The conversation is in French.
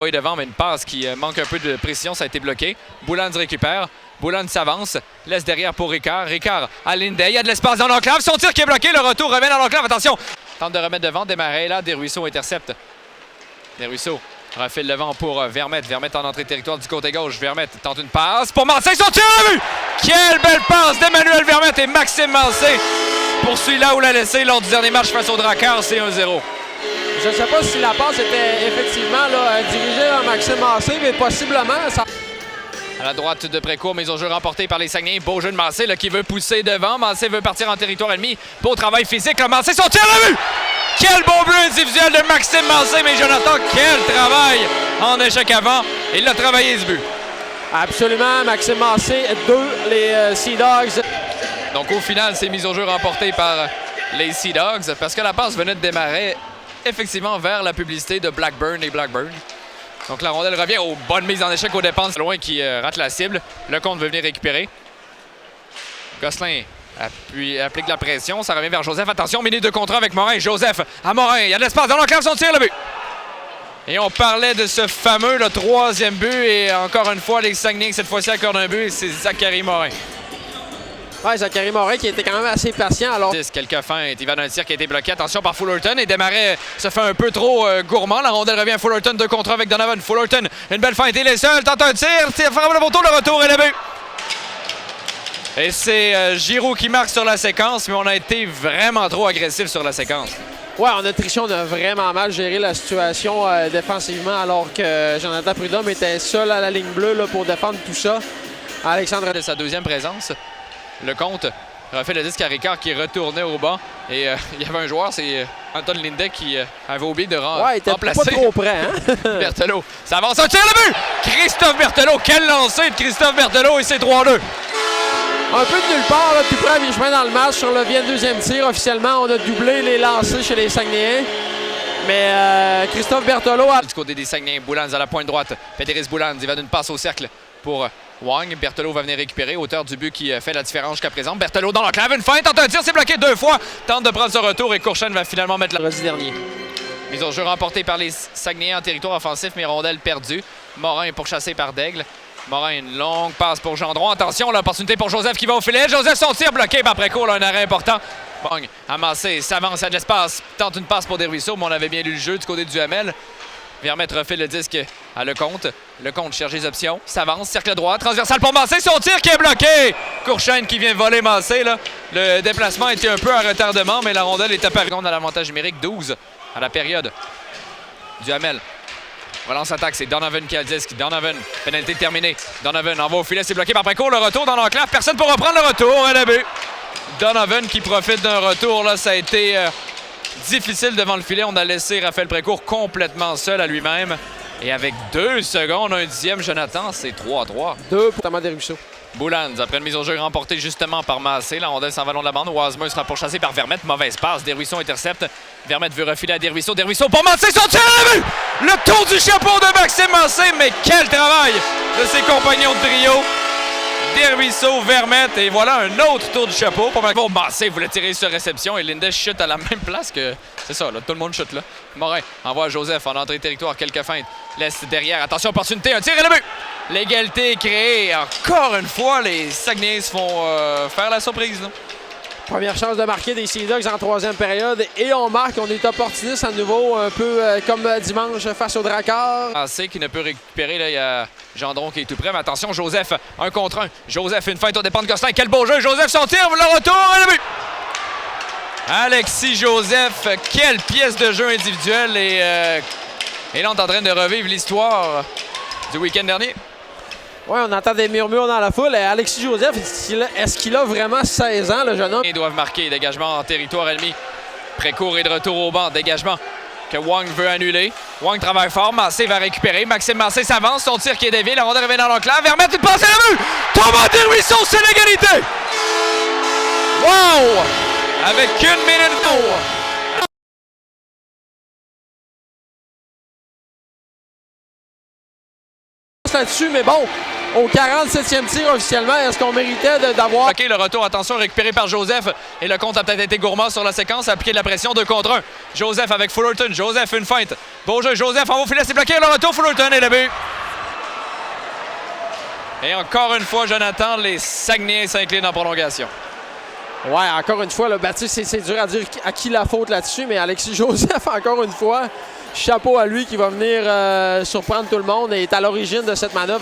Oui, devant, mais une passe qui manque un peu de précision, ça a été bloqué. Boulan récupère. Boulan s'avance, laisse derrière pour Ricard. Ricard à Lindet, il y a de l'espace dans l'enclave. Son tir qui est bloqué, le retour revient dans l'enclave. Attention, tente de remettre devant, démarrer là. Desruisseaux intercepte. Desruisseaux refile le vent pour Vermette. Vermette en entrée de territoire du côté gauche. Vermette tente une passe pour Mancé. Son tir à la vue! Quelle belle passe d'Emmanuel Vermette et Maxime Mancé poursuit là où l'a laissé lors du dernier match face au Drakkar. C'est 1-0. Je ne sais pas si la passe était effectivement là, dirigée vers Maxime Mancé, mais possiblement. Ça... À la droite de Précourt, mise au jeu remportée par les Saguenayens. Beau jeu de Mancé là, qui veut pousser devant. Mancé veut partir en territoire ennemi. Beau travail physique. Là, Mancé, son tir à la vue! Quel bon but individuel de Maxime Mancé, mais Jonathan, quel travail en échec avant. Il a travaillé ce but. Absolument, Maxime Mancé, 2, les Sea Dogs. Donc au final, c'est mise au jeu remportée par les Sea Dogs parce que la passe venait de démarrer effectivement vers la publicité de Blackburn et Blackburn. Donc la rondelle revient aux bonnes mises en échec aux dépenses. Loin qui rate la cible. Lecomte veut venir récupérer. Gosselin applique la pression. Ça revient vers Joseph. Attention, minute de contrat avec Morin. Joseph à Morin. Il y a de l'espace dans l'enclave. Son tir, le but. Et on parlait de ce fameux le troisième but. Et encore une fois, les Saguenayens cette fois-ci accordent un but. C'est Zachary Morin. Oui, Zachary Morin qui était quand même assez patient. Alors... Quelques feintes. Il va dans un tir qui a été bloqué. Attention par Fullerton. Et Desmarais se fait un peu trop gourmand. La rondelle revient à Fullerton. 2 contre 1 avec Donovan. Fullerton, une belle feinte. Il est seul. Tente un tir. Frappe le bon tour. Le retour et le but. Et c'est Giroux qui marque sur la séquence. Mais on a été vraiment trop agressif sur la séquence. Oui, en Autriche, on a vraiment mal géré la situation défensivement. Alors que Jonathan Prudhomme était seul à la ligne bleue là, pour défendre tout ça. Alexandre... De sa deuxième présence. Lecomte refait le disque à Ricard qui retournait au banc. Et il y avait un joueur, c'est Anton Lindet, qui avait oublié de remplacer. Ouais, il était pas trop près, hein? Berthelot. Ça avance, un tir, le but! Christophe Berthelot, quel lancer de Christophe Berthelot et c'est 3-2. Un peu de nulle part, là, tout près à mi-chemin dans le match. Sur le 22e tir, officiellement, on a doublé les lancers chez les Saguenayens. Mais Christophe Berthelot... Du côté des Saguenayens, Boulans à la pointe droite. Pédéris Boulans, il va d'une passe au cercle pour... Wang. Berthelot va venir récupérer, auteur du but qui fait la différence jusqu'à présent. Berthelot dans l'enclave, une feinte, tente un tir, c'est bloqué 2 fois. Tente de prendre ce retour et Courchaine va finalement mettre la... dernier. Mise au jeu remportée par les Saguenayens en territoire offensif, mais rondelle perdue. Morin est pourchassé par Daigle. Morin, une longue passe pour Gendron. Attention, l'opportunité pour Joseph qui va au filet. Joseph, son tir bloqué par Précourt, un arrêt important. Bang, amassé, s'avance à de l'espace. Tente une passe pour Desruisseaux, mais on avait bien lu le jeu du côté du Hamel. Vermette refile le disque à Lecomte. Lecomte cherche les options. S'avance, cercle droit, transversal pour Mancé. Son tir qui est bloqué. Courchaine qui vient voler Mancé. Là. Le déplacement était un peu en retardement, mais la rondelle est apparue. On a l'avantage numérique 12 à la période. Du Hamel. Relance attaque, c'est Donovan qui a le disque. Donovan, pénalité terminée. Donovan envoie au filet, c'est bloqué par Précourt. Le retour dans l'enclave. Personne pour reprendre le retour. Et le but. Donovan qui profite d'un retour. Là, ça a été... difficile devant le filet. On a laissé Raphaël Précourt complètement seul à lui-même. Et avec 2 secondes, un dixième, Jonathan, c'est 3-3. 2 pour Thomas Desruisseaux. Boulans, après une mise au jeu remportée justement par Massé. La rondelle s'en va long de la bande. Oismer sera pourchassé par Vermette. Mauvaise passe. Desruisseaux intercepte. Vermette veut refiler à Desruisseaux. Desruisseaux pour Massé. Son tir à la vue! Le tour du chapeau de Maxime Massé. Mais quel travail de ses compagnons de trio. Desruisseaux, Vermette, et voilà un autre tour du chapeau. Pour Massé voulait tirer sur réception et Lindet chute à la même place que... C'est ça, là, tout le monde chute là. Morin envoie Joseph en entrée de territoire, quelques feintes. Laisse derrière, attention, opportunité, un tir et le but! L'égalité est créée. Encore une fois, les Saguenayens se font faire la surprise. Là. Première chance de marquer des Sea Dogs en 3e période. Et on marque, on est opportuniste à nouveau, un peu comme dimanche face au Drakkar. Massé qui ne peut récupérer, là, il y a Gendron qui est tout près. Mais attention, Joseph, 1 contre 1. Joseph, une feinte au dépend de Gosselin. Quel beau jeu! Joseph, son tir, le retour et le but! Alexis Joseph, quelle pièce de jeu individuelle. Et là, on est en train de revivre l'histoire du week-end dernier. Oui, on entend des murmures dans la foule. Et Alexis Joseph, est-ce qu'il a vraiment 16 ans, le jeune homme? Ils doivent marquer. Dégagement en territoire ennemi. Précourt est de retour au banc. Dégagement que Wang veut annuler. Wang travaille fort. Massé va récupérer. Maxime Massé s'avance. Son tir qui est dévié. La rondelle revient dans l'enclave. Vermette, une passe à la vue! Thomas Desruisseaux, c'est l'égalité! Wow! Avec 1 minute là-dessus, mais bon, au 47e tir officiellement. Est-ce qu'on méritait d'avoir... OK, le retour, attention, récupéré par Joseph. Et le compte a peut-être été gourmand sur la séquence. Appliqué de la pression 2 contre 1. Joseph avec Fullerton. Joseph, une feinte. Beau jeu, Joseph en haut filet, c'est bloqué. Le retour, Fullerton et le but. Et encore une fois, Jonathan, les Saguenayens s'inclinent en prolongation. Ouais, encore une fois, là, ben, c'est dur à dire à qui la faute là-dessus, mais Alexis Joseph, encore une fois, chapeau à lui qui va venir surprendre tout le monde et est à l'origine de cette manœuvre.